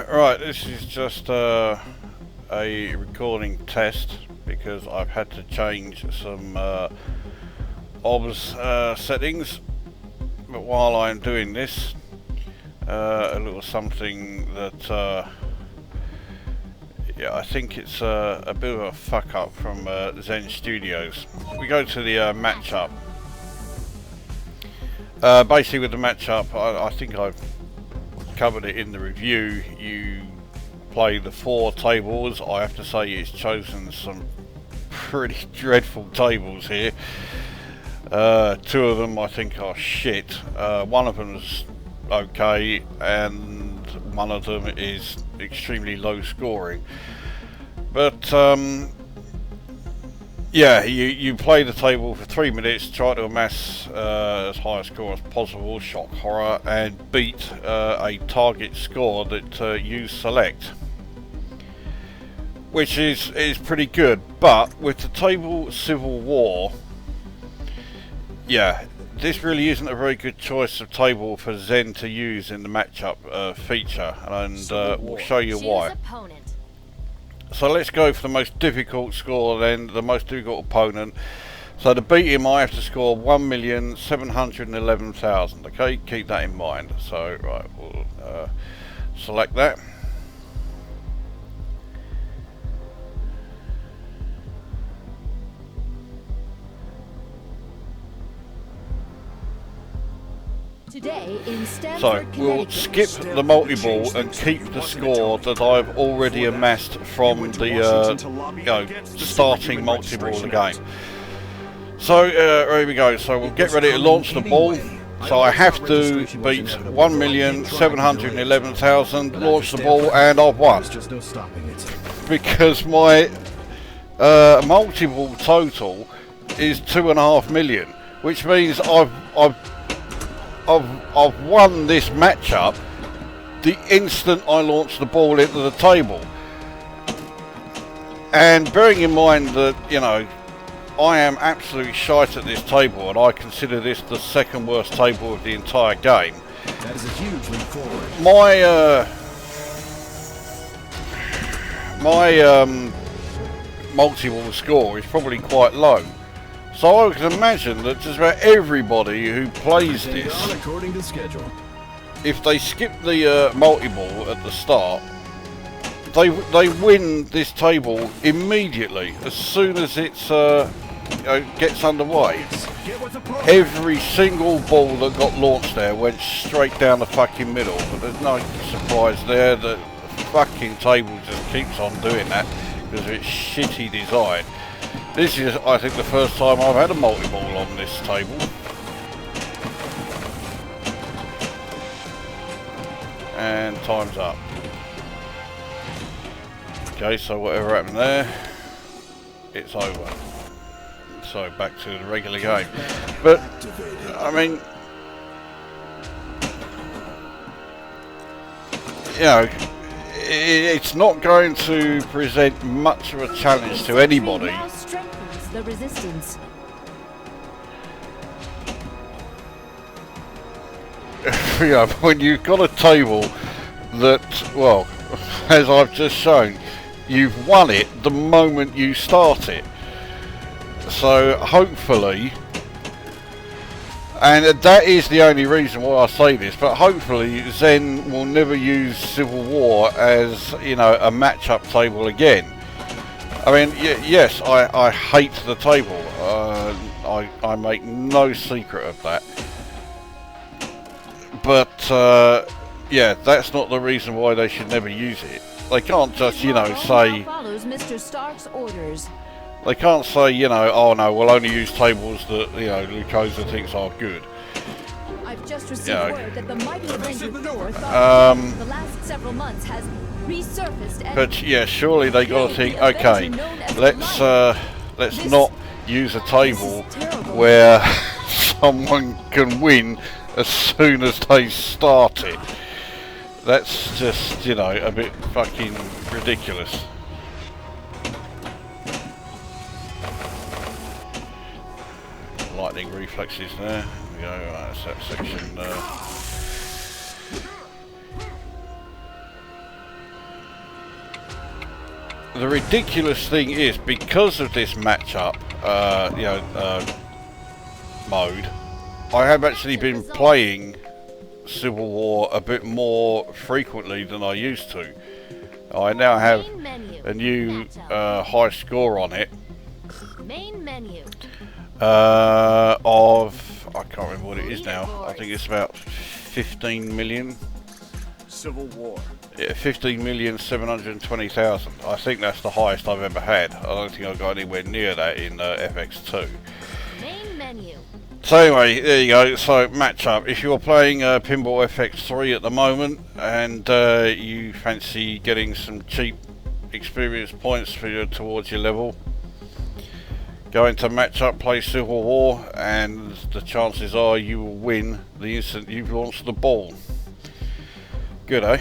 Right, this is just a recording test because I've had to change some OBS settings. But while I'm doing this, a little something that yeah, I think it's a bit of a fuck up from Zen Studios. We go to the matchup. Basically with the matchup, I think I've covered it in the review. You play the 4 tables. I have to say it's chosen some pretty dreadful tables here. 2 of them I think are shit. One of them is okay, and one of them is extremely low scoring. But yeah, you play the table for 3 minutes, try to amass as high a score as possible, shock horror, and beat a target score that you select, which is pretty good. But with the table Civil War, yeah, this really isn't a very good choice of table for Zen to use in the matchup feature, and we'll show you why. So let's go for the most difficult score then, the most difficult opponent. So to beat him I have to score 1,711,000, okay? Keep that in mind. So, right, we'll select that. Today in So we'll skip the multi-ball and keep the score that I've already amassed from the starting multi-ball of the game. So here we go. So we'll get ready to launch the ball. So I have to beat 1,711,000, launch the ball, and I've won. Because my multi-ball total is 2.5 million, which means I've won this matchup the instant I launch the ball into the table. And bearing in mind that, you know, I am absolutely shite at this table, and I consider this the second worst table of the entire game. That is a huge leap forward. My multi-ball score is probably quite low. So I can imagine that just about everybody who plays this, according to schedule, if they skip the multi-ball at the start, they win this table immediately as soon as it's gets underway. Every single ball that got launched there went straight down the fucking middle. But there's no surprise there that the fucking table just keeps on doing that because of its shitty design. This is, I think, the first time I've had a multi-ball on this table. And time's up. Okay, so whatever happened there, it's over. So back to the regular game. But, I mean, you know, it's not going to present much of a challenge to anybody. The resistance. Yeah, when you've got a table that, well, as I've just shown, you've won it the moment you start it. So hopefully, and that is the only reason why I say this, but hopefully Zen will never use Civil War as, you know, a matchup table again. I mean, yes, I hate the table. I make no secret of that. But yeah, that's not the reason why they should never use it. They can't just, you know, say. Mr. Stark's orders. They can't say, you know, oh no, we'll only use tables that, you know, Lucosa thinks are good. I've just received word that the mighty Avenger Thor the last several months has resurfaced. But yeah, surely they got to think, okay, let's not use a table where someone can win as soon as they start it. That's just, you know, a bit fucking ridiculous. Lightning reflexes there. There we go, that's that section. the ridiculous thing is, because of this matchup, mode, I have actually been playing Civil War a bit more frequently than I used to. I now have a new high score on it. Main menu. I can't remember what it is now. I think it's about 15 million. Civil War. Yeah, 15,720,000. I think that's the highest I've ever had. I don't think I got anywhere near that in FX2. Main menu. So anyway, there you go. So matchup. If you're playing Pinball FX3 at the moment and you fancy getting some cheap experience points for towards your level, go into matchup, play Civil War, and the chances are you will win the instant you've launched the ball. Good, eh?